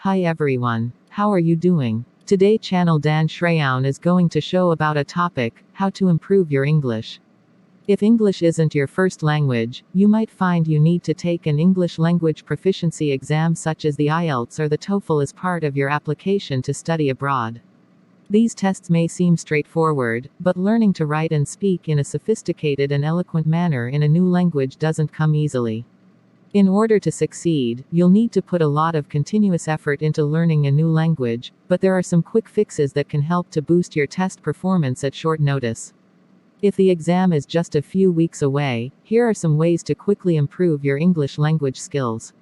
Hi everyone. How are you doing? Today channel Dan Sreyoun is going to show about a topic, how to improve your English. If English isn't your first language, you might find you need to take an English language proficiency exam such as the IELTS or the TOEFL as part of your application to study abroad. These tests may seem straightforward, but learning to write and speak in a sophisticated and eloquent manner in a new language doesn't come easily. In order to succeed, you'll need to put a lot of continuous effort into learning a new language, but there are some quick fixes that can help to boost your test performance at short notice. If the exam is just a few weeks away, here are some ways to quickly improve your English language skills.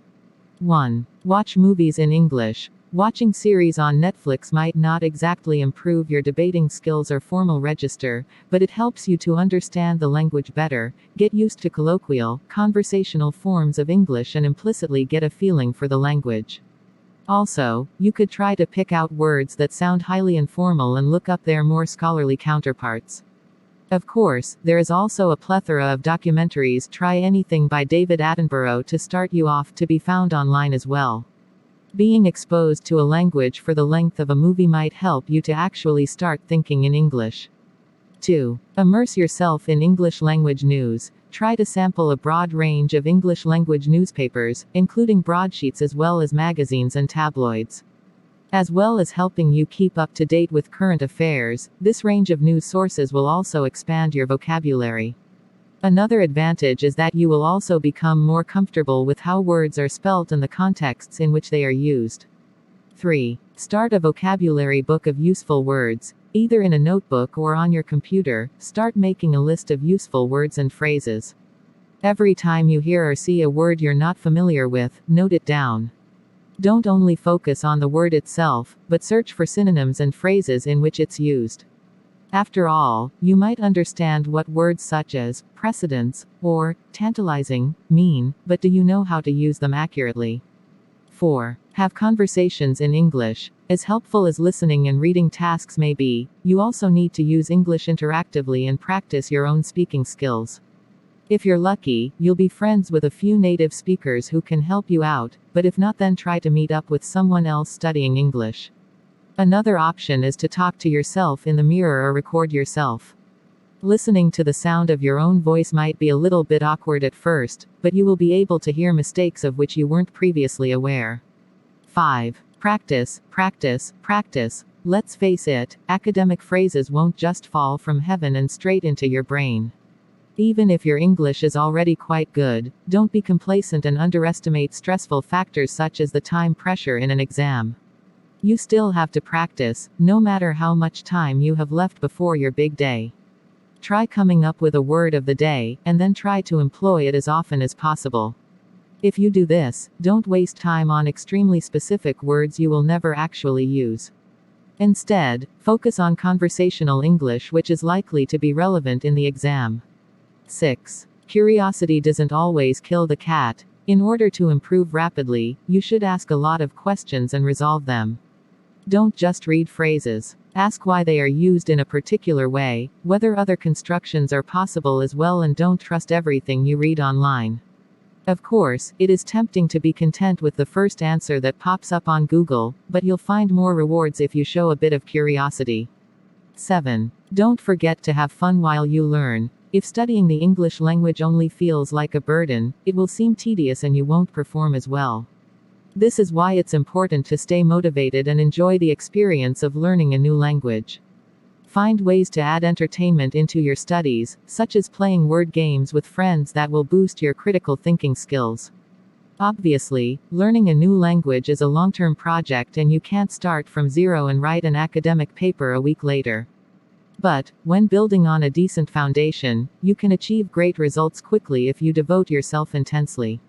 1. Watch movies in English. Watching series on Netflix might not exactly improve your debating skills or formal register, but it helps you to understand the language better, get used to colloquial, conversational forms of English and implicitly get a feeling for the language. Also, you could try to pick out words that sound highly informal and look up their more scholarly counterparts. Of course, there is also a plethora of documentaries. Try Anything by David Attenborough to start you off to be found online as well. Being exposed to a language for the length of a movie might help you to actually start thinking in English. 2. Immerse yourself in English language news. Try to sample a broad range of English language newspapers, including broadsheets as well as magazines and tabloids. As well as helping you keep up to date with current affairs, this range of news sources will also expand your vocabulary. Another advantage is that you will also become more comfortable with how words are spelt and the contexts in which they are used. 3. Start a vocabulary book of useful words. Either in a notebook or on your computer, start making a list of useful words and phrases. Every time you hear or see a word you're not familiar with, note it down. Don't only focus on the word itself, but search for synonyms and phrases in which it's used. After all, you might understand what words such as precedence or tantalizing mean, but do you know how to use them accurately? 4. Have conversations in English. As helpful as listening and reading tasks may be, you also need to use English interactively and practice your own speaking skills. If you're lucky, you'll be friends with a few native speakers who can help you out, but if not, then try to meet up with someone else studying English. Another option is to talk to yourself in the mirror or record yourself. Listening to the sound of your own voice might be a little bit awkward at first, but you will be able to hear mistakes of which you weren't previously aware. 5. Practice, practice, practice. Let's face it, academic phrases won't just fall from heaven and straight into your brain. Even if your English is already quite good, don't be complacent and underestimate stressful factors such as the time pressure in an exam. You still have to practice, no matter how much time you have left before your big day. Try coming up with a word of the day, and then try to employ it as often as possible. If you do this, don't waste time on extremely specific words you will never actually use. Instead, focus on conversational English which is likely to be relevant in the exam. 6. Curiosity doesn't always kill the cat. In order to improve rapidly, you should ask a lot of questions and resolve them. Don't just read phrases. Ask why they are used in a particular way, whether other constructions are possible as well, and don't trust everything you read online. Of course, it is tempting to be content with the first answer that pops up on Google, but you'll find more rewards if you show a bit of curiosity. 7. Don't forget to have fun while you learn. If studying the English language only feels like a burden, it will seem tedious and you won't perform as well. This is why it's important to stay motivated and enjoy the experience of learning a new language. Find ways to add entertainment into your studies, such as playing word games with friends that will boost your critical thinking skills. Obviously, learning a new language is a long-term project and you can't start from zero and write an academic paper a week later. But, when building on a decent foundation, you can achieve great results quickly if you devote yourself intensely.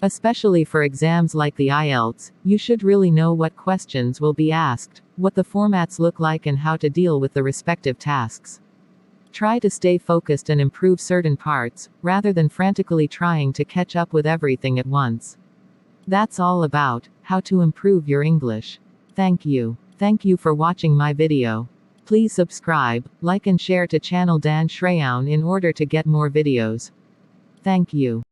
Especially for exams like the IELTS, you should really know what questions will be asked, what the formats look like and how to deal with the respective tasks. Try to stay focused and improve certain parts, rather than frantically trying to catch up with everything at once. That's all about how to improve your English. Thank you. Thank you for watching my video. Please subscribe, like and share to channel Dan Sreyoun in order to get more videos. Thank you.